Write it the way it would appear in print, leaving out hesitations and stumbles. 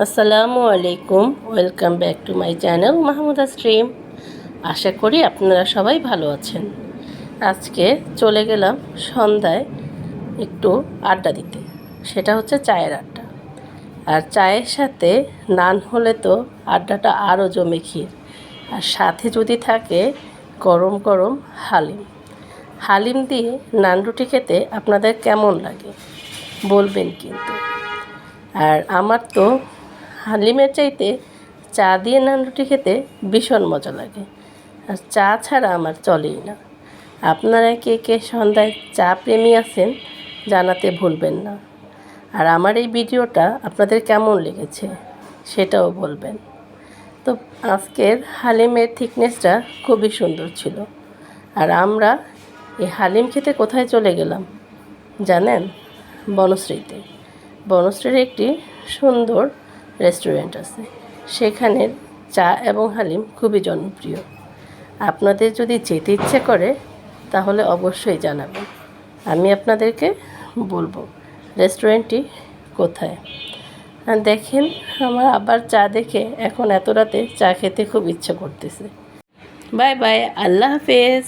আসসালামু আলাইকুম, welcome back to my channel Mahmuda stream. আশা করি আপনারা সবাই ভালো আছেন। আজকে চলে গেলাম সন্ধ্যায় একটু আড্ডা দিতে, সেটা হচ্ছে চায়ের আড্ডা। আর চায়ের সাথে নান হলে তো আড্ডাটা আরও জমে ক্ষীর। আর সাথে যদি থাকে গরম গরম হালিম। হালিম দিয়ে নান রুটি খেতে আপনাদের কেমন লাগে বলবেন কিন্তু। আর আমার তো হালিমের চাইতে চা দিয়ে নান রুটি খেতে ভীষণ মজা লাগে। আর চা ছাড়া আমার চলেই না। আপনারা কে কে সন্ধ্যায় চা প্রেমী আছেন জানাতে ভুলবেন না। আর আমার এই ভিডিওটা আপনাদের কেমন লেগেছে সেটাও বলবেন। তো আজকের হালিমের থিকনেসটা খুবই সুন্দর ছিল। আর আমরা এই হালিম খেতে কোথায় চলে গেলাম জানেন? বনশ্রীতে। বনশ্রীর একটি সুন্দর রেস্টুরেন্ট আছে, সেখানের চা এবং হালিম খুবই জনপ্রিয়। আপনাদের যদি যেতে ইচ্ছে করে তাহলে অবশ্যই জানাবেন, আমি আপনাদেরকে বলবো রেস্টুরেন্টটি কোথায়। আর দেখেন, আমার আবার চা দেখে এখন এত রাতে চা খেতে খুব ইচ্ছে করতেছে। বাই বাই, আল্লাহ হাফেজ।